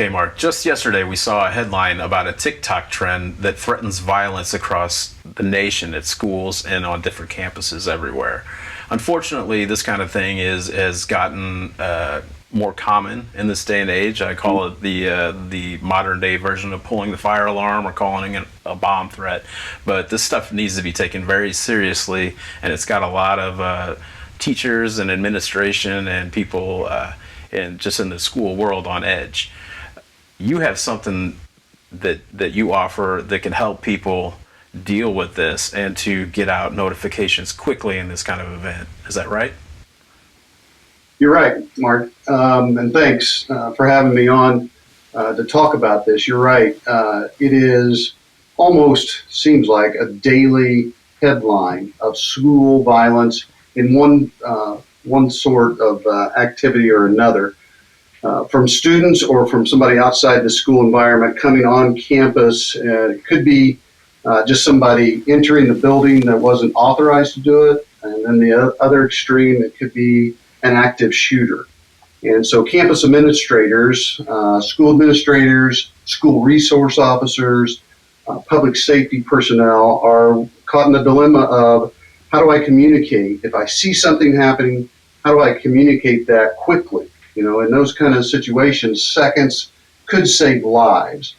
Okay, Mark, just yesterday we saw a headline about a TikTok trend that threatens violence across the nation at schools and on different campuses everywhere. Unfortunately, this kind of thing has gotten more common in this day and age. I call it the modern day version of pulling the fire alarm or calling it a bomb threat. But this stuff needs to be taken very seriously, and it's got a lot of teachers and administration and people and just in the school world on edge. You have something that you offer that can help people deal with this and to get out notifications quickly in this kind of event. Is that right? You're right, Mark, and thanks for having me on to talk about this. You're right. It is almost seems like a daily headline of school violence in one sort of activity or another, from students or from somebody outside the school environment coming on campus. It could be just somebody entering the building that wasn't authorized to do it, and then the other extreme, it could be an active shooter. And so campus administrators, school administrators, school resource officers, public safety personnel are caught in the dilemma of, how do I communicate? If I see something happening, how do I communicate that quickly? You know, in those kind of situations, seconds could save lives.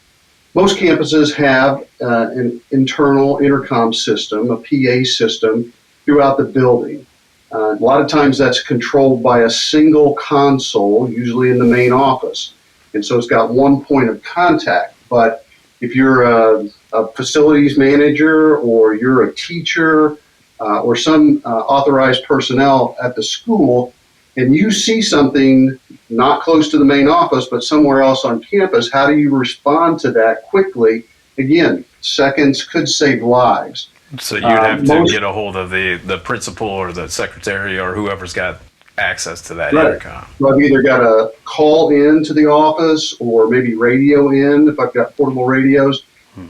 Most campuses have an internal intercom system, a PA system, throughout the building. A lot of times that's controlled by a single console, usually in the main office. And so it's got one point of contact. But if you're a facilities manager, or you're a teacher, or some authorized personnel at the school, and you see something not close to the main office, but somewhere else on campus, how do you respond to that quickly? Again, seconds could save lives. So you'd have to get a hold of the principal or the secretary or whoever's got access to that intercom. So I've either got to call in to the office or maybe radio in if I've got portable radios.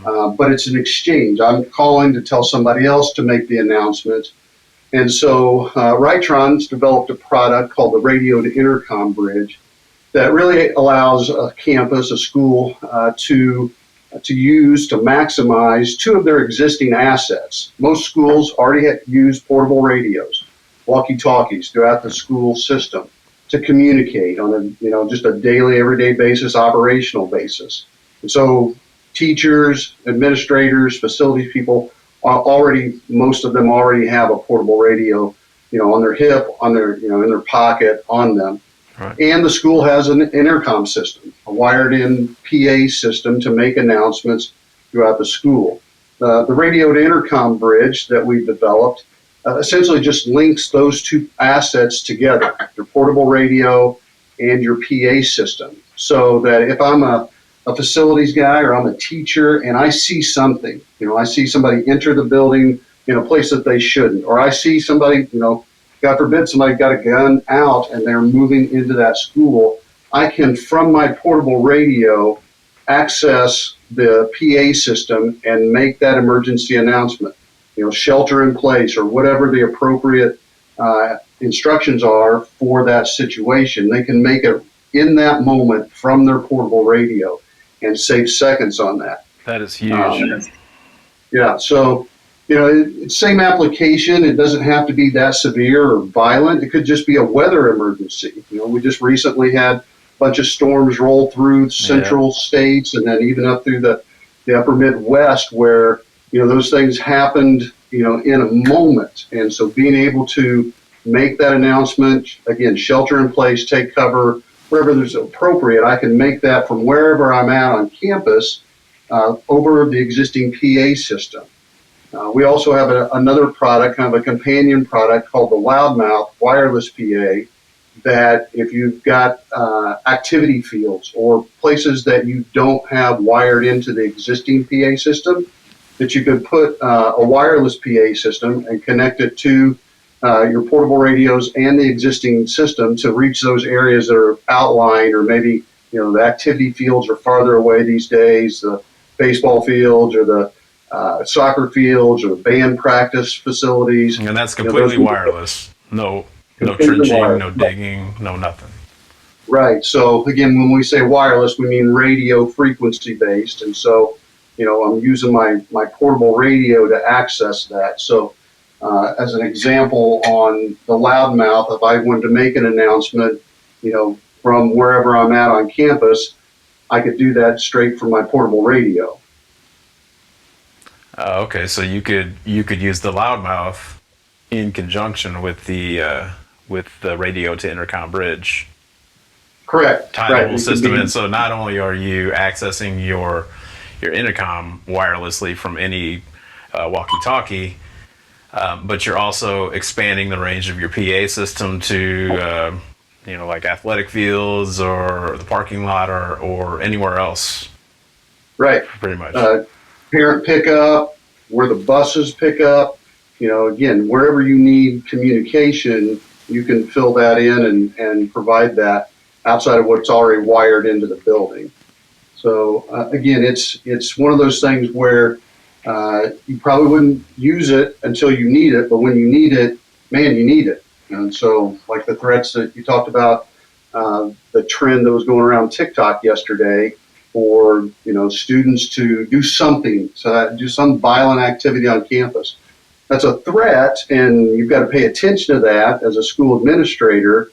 But it's an exchange. I'm calling to tell somebody else to make the announcement. And so Rytron's developed a product called the radio to intercom bridge that really allows a campus, a school, to use to maximize two of their existing assets. Most schools already use portable radios, walkie-talkies throughout the school system to communicate on a just a daily, everyday basis, operational basis. And so teachers, administrators, facilities people most of them already have a portable radio, on their hip, on their, in their pocket, on them. Right. And the school has an intercom system, a wired-in PA system to make announcements throughout the school. The radio to intercom bridge that we've developed essentially just links those two assets together, your portable radio and your PA system, so that if I'm a facilities guy or I'm a teacher and I see something, I see somebody enter the building in a place that they shouldn't, or I see somebody, God forbid somebody got a gun out and they're moving into that school, I can, from my portable radio, access the PA system and make that emergency announcement, shelter in place or whatever the appropriate instructions are for that situation. They can make it in that moment from their portable radio and save seconds on that. That is huge. Yeah, so, it's same application. It doesn't have to be that severe or violent. It could just be a weather emergency. We just recently had a bunch of storms roll through central states and then even up through the upper Midwest where, those things happened, in a moment. And so being able to make that announcement, again, shelter in place, take cover, wherever there's appropriate, I can make that from wherever I'm at on campus over the existing PA system. We also have another product, kind of a companion product called the Loudmouth Wireless PA, that if you've got activity fields or places that you don't have wired into the existing PA system, that you could put a wireless PA system and connect it to your portable radios and the existing system to reach those areas that are outlying, or maybe, the activity fields are farther away these days, the baseball fields or the soccer fields or band practice facilities. And that's completely wireless. No trenching, no digging, no nothing. Right. So again, when we say wireless, we mean radio frequency based. And so, I'm using my portable radio to access that. So, as an example, on the loudmouth, if I wanted to make an announcement, from wherever I'm at on campus, I could do that straight from my portable radio. Okay, so you could use the loudmouth in conjunction with the radio to intercom bridge. Correct. Tie Right. the whole system in. So not only are you accessing your intercom wirelessly from any walkie-talkie, but you're also expanding the range of your PA system to like athletic fields or the parking lot or anywhere else. Right. Pretty much. Parent pickup, where the buses pick up, again, wherever you need communication, you can fill that in and provide that outside of what's already wired into the building. So again, it's one of those things where you probably wouldn't use it until you need it, but when you need it, man, you need it. And so, like the threats that you talked about, the trend that was going around TikTok yesterday, for students to do something, so do some violent activity on campus. That's a threat, and you've got to pay attention to that as a school administrator.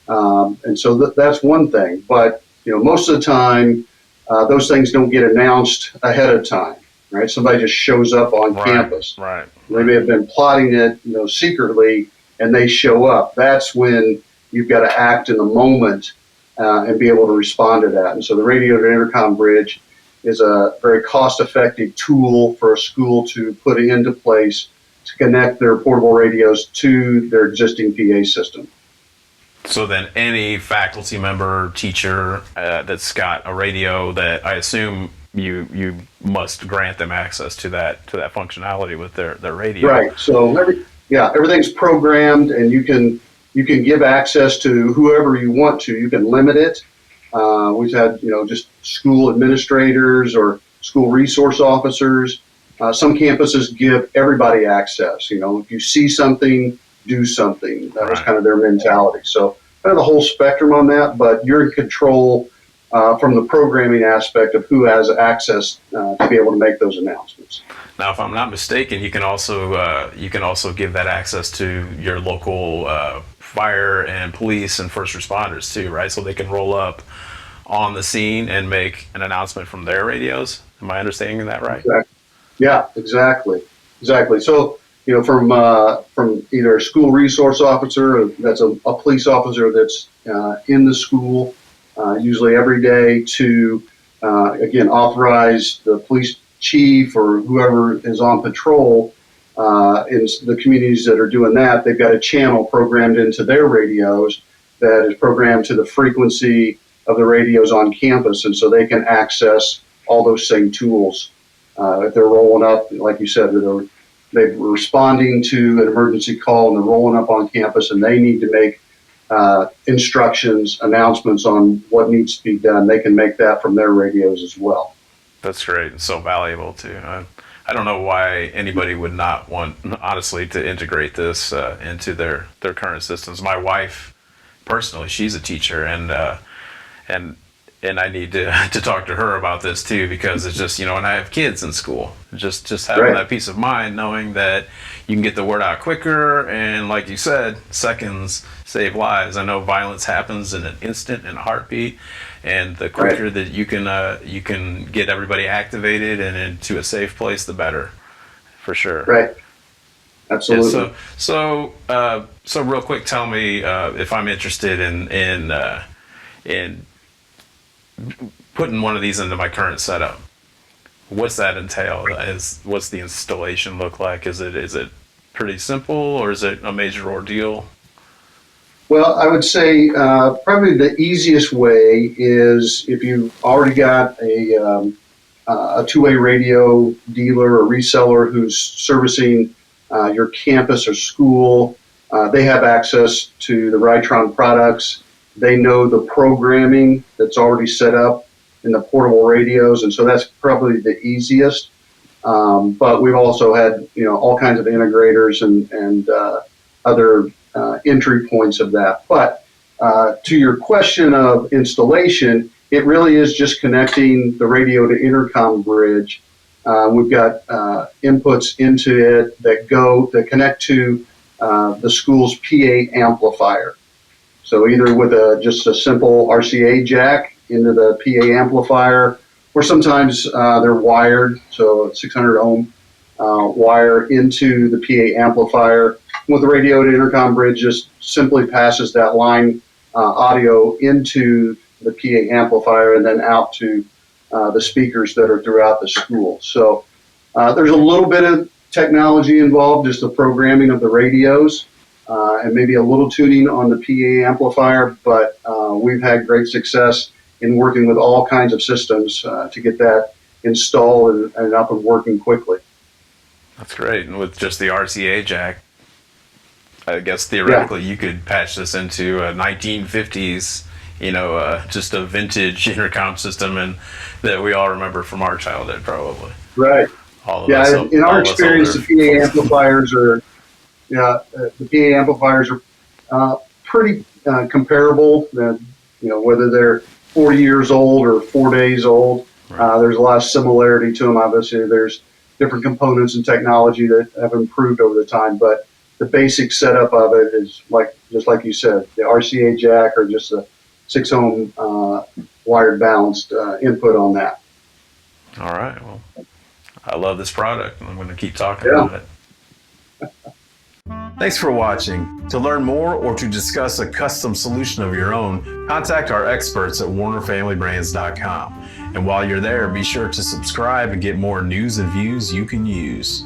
And so that's one thing. But most of the time, those things don't get announced ahead of time. Right? Somebody just shows up on campus. Right. They may have been plotting it, secretly, and they show up. That's when you've got to act in the moment and be able to respond to that. And so the radio to intercom bridge is a very cost-effective tool for a school to put into place to connect their portable radios to their existing PA system. So then any faculty member, teacher that's got a radio, that I assume you must grant them access to that functionality with their radio. Right. So everything's programmed, and you can give access to whoever you want to. You can limit it. We've had just school administrators or school resource officers. Some campuses give everybody access. If you see something, do something. That was kind of their mentality. So kind of the whole spectrum on that, but you're in control from the programming aspect of who has access to be able to make those announcements. Now, if I'm not mistaken, you can also give that access to your local fire and police and first responders too, right? So they can roll up on the scene and make an announcement from their radios. Am I understanding that right? Exactly. Yeah, exactly. So from either a school resource officer, or that's a police officer that's in the school, usually every day, to again authorize the police chief or whoever is on patrol in the communities that are doing that. They've got a channel programmed into their radios that is programmed to the frequency of the radios on campus, and so they can access all those same tools. If they're rolling up, like you said, they're responding to an emergency call and they're rolling up on campus, and they need to make instructions, announcements on what needs to be done. They can make that from their radios as well. That's great and so valuable too. I don't know why anybody would not want, honestly, to integrate this into their current systems. My wife, personally, she's a teacher, and I need to talk to her about this too, because it's just, and I have kids in school. Just having that peace of mind, knowing that you can get the word out quicker, and like you said, seconds save lives. I know violence happens in an instant, in a heartbeat, and the quicker that you can get everybody activated and into a safe place, the better, for sure. Right. Absolutely. So real quick, tell me if I'm interested in putting one of these into my current setup. What's that entail? What's the installation look like? Is it pretty simple, or is it a major ordeal? Well, I would say probably the easiest way is if you've already got a two-way radio dealer or reseller who's servicing your campus or school. They have access to the Rytron products. They know the programming that's already set up in the portable radios, and so that's probably the easiest. But we've also had all kinds of integrators and other entry points of that. But To your question of installation, it really is just connecting the radio to intercom bridge. We've got inputs into it that connect to the school's PA amplifier. So either with just a simple RCA jack into the PA amplifier, or sometimes they're wired, so a 600 ohm wire into the PA amplifier. With the radio to intercom bridge, just simply passes that line audio into the PA amplifier and then out to the speakers that are throughout the school. So there's a little bit of technology involved, just the programming of the radios and maybe a little tuning on the PA amplifier, but we've had great success in working with all kinds of systems to get that installed and up and working quickly. That's great. And with just the RCA jack, I guess theoretically you could patch this into a 1950s, just a vintage intercom system, and that we all remember from our childhood, probably. Right. All of yeah. us, In our all of us experience, older the PA amplifiers are, the PA amplifiers are pretty comparable. Whether they're 40 years old or 4 days old, Right. there's a lot of similarity to them. Obviously, there's different components and technology that have improved over the time, but the basic setup of it is just like you said, the RCA jack or just a 6 ohm wired balanced input on that. All right. Well, I love this product, and I'm going to keep talking about it. Thanks for watching. To learn more or to discuss a custom solution of your own, contact our experts at WarnerFamilyBrands.com. And while you're there, be sure to subscribe and get more news and views you can use.